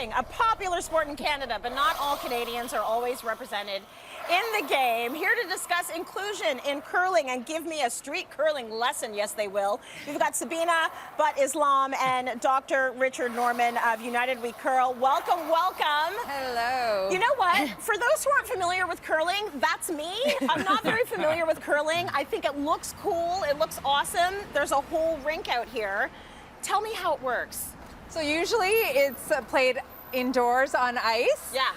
Curling, a popular sport in Canada, but not all Canadians are always represented in the game. Here to discuss inclusion in curling and give me a street curling lesson, yes they will. We've got Sebena Islam and Dr. Richard Norman of United We Curl. Welcome, welcome. Hello. You know what? For those who aren't familiar with curling, that's me. I'm not very familiar with curling. I think it looks cool. It looks awesome. There's a whole rink out here. Tell me how it works. So usually it's played indoors on ice. Yeah.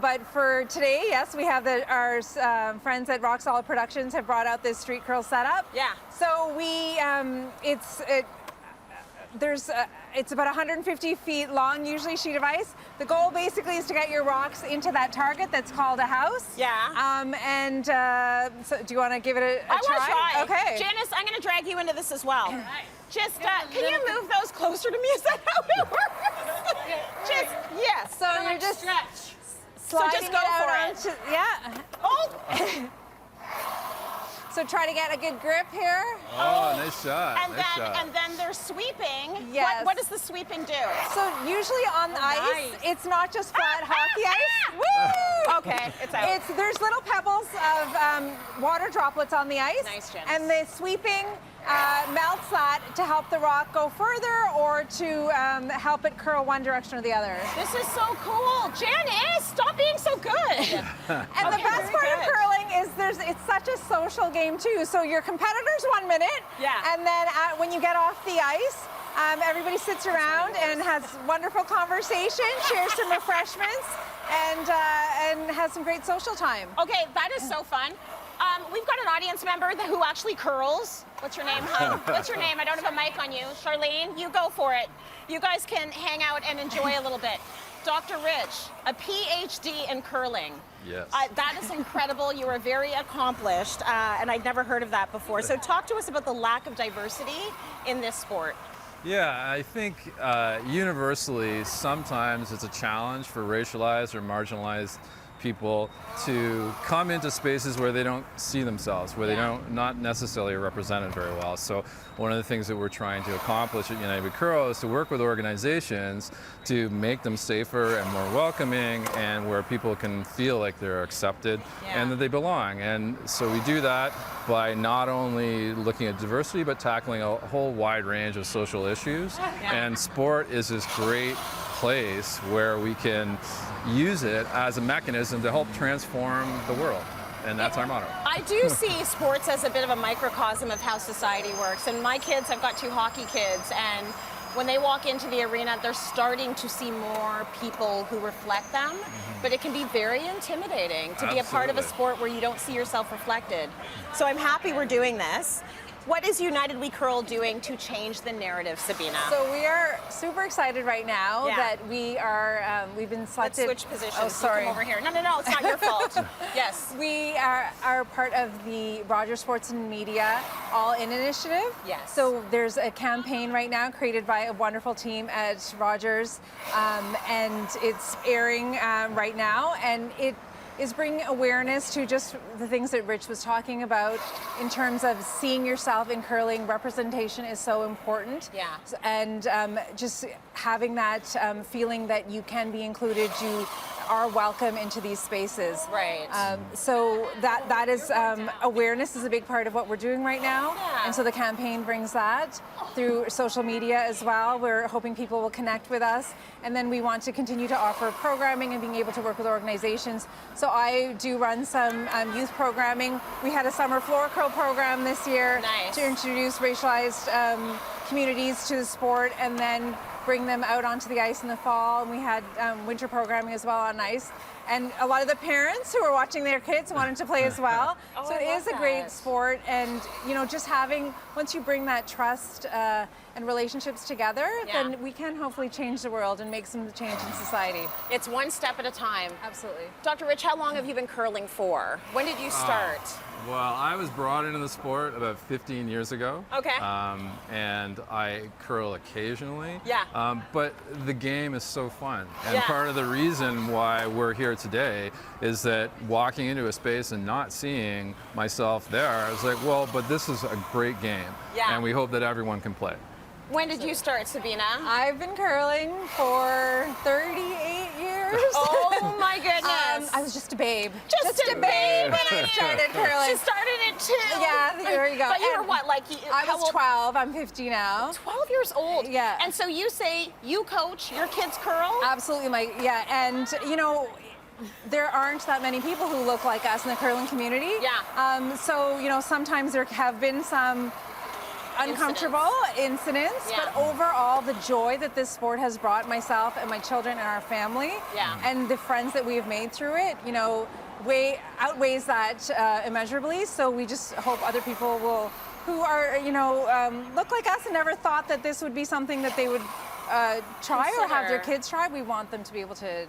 But for today, yes, we have our friends at Rock Solid Productions have brought out this street curl setup. Yeah. So we, it's about 150 feet long, usually sheet of ice. The goal basically is to get your rocks into that target that's called a house. Yeah. So do you want to give it a try? I want to try. Okay. Janice, I'm going to drag you into this as well. Right. Just, can you move those closer to me? Is that how it works? Just, yes. So you're just stretch. sliding So just go it out for it. onto, yeah. Oh. So try to get a good grip here. Oh, nice shot. And then they're sweeping. Yes. What does the sweeping do? So usually on the ice, nice. it's not just flat hockey ice. Woo! Okay, it's out. There's little pebbles of water droplets on the ice. Nice, Janice. And the sweeping melts that to help the rock go further or to help it curl one direction or the other. This is so cool. Janice, stop being so good. And the best part of curling is it's such a social game too. So your competitors 1 minute, Yeah. and then when you get off the ice, everybody sits around and has wonderful conversation, shares some refreshments, and has some great social time. Okay, that is so fun. We've got an audience member who actually curls. What's your name, hon? What's your name? I don't have a mic on you. Charlene, you go for it. You guys can hang out and enjoy a little bit. Dr. Rich, a PhD in curling. Yes. That is incredible. You are very accomplished, and I'd never heard of that before. So talk to us about the lack of diversity in this sport. Yeah, I think universally sometimes it's a challenge for racialized or marginalized people to come into spaces where they don't see themselves, where they not necessarily represented very well. So one of the things that we're trying to accomplish at United We Curl is to work with organizations to make them safer and more welcoming, and where people can feel like they're accepted and that they belong. And so we do that by not only looking at diversity, but tackling a whole wide range of social issues. And sport is this great place where we can use it as a mechanism to help transform the world. And that's our motto. I do see sports as a bit of a microcosm of how society works. And my kids, I've got 2 hockey kids, and when they walk into the arena, they're starting to see more people who reflect them. But it can be very intimidating to be a part of a sport where you don't see yourself reflected. So I'm happy we're doing this. What is United We Curl doing to change the narrative, Sebena? So we are super excited right now that we've been selected. Let's switch positions. Oh, sorry. You come over here. No, it's not your fault. Yes. We are part of the Rogers Sports and Media All In initiative. Yes. So there's a campaign right now created by a wonderful team at Rogers, and it's airing right now, and it is bringing awareness to just the things that Rich was talking about in terms of seeing yourself in curling. Representation is so important. Yeah. And just having that feeling that you can be included, you are welcome into these spaces. Right. So that is awareness is a big part of what we're doing right now. Yeah. And so the campaign brings that through social media as well. We're hoping people will connect with us. And then we want to continue to offer programming and being able to work with organizations. So I do run some youth programming. We had a summer floor curl program this year to introduce racialized communities to the sport, and then bring them out onto the ice in the fall. And we had winter programming as well on ice. And a lot of the parents who were watching their kids wanted to play as well. So it is a great sport. And, just having, once you bring that trust and relationships together, then we can hopefully change the world and make some change in society. It's one step at a time. Absolutely. Dr. Rich, how long have you been curling for? When did you start? Well, I was brought into the sport about 15 years ago. Okay. And I curl occasionally. Yeah. But the game is so fun. And part of the reason why we're here today is that walking into a space and not seeing myself there, I was like, well, but this is a great game. Yeah. And we hope that everyone can play. When did you start, Sebena? I've been curling for 38 years. Oh my goodness. I was just a babe. Just a babe when I started curling. She started it too. Yeah, there you go. But you were And what, like I how was old? 12. I'm 50 now. 12 years old. Yeah. And so you say you coach your kids curl? Absolutely, and you know, there aren't that many people who look like us in the curling community. Yeah. So you know, sometimes there have been some uncomfortable incidents, Yeah. but overall, the joy that this sport has brought myself and my children and our family, Yeah. and the friends that we have made through it, you know, outweighs that immeasurably. So we just hope other people will, who are, you know, look like us and never thought that this would be something that they would try or have their Consider. kids try. We want them to be able to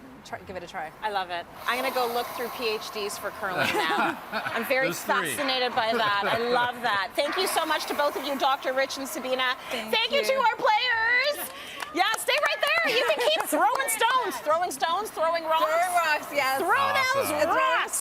give it a try. I love it. I'm going to go look through PhDs for curling now. I'm very There's 3. fascinated by that. I love that. Thank you so much to both of you, Dr. Rich and Sebena. Thank you to you. our players. Yeah, stay right there. You can keep throwing stones, throwing rocks. Throwing rocks, yes. Throw those Awesome. rocks.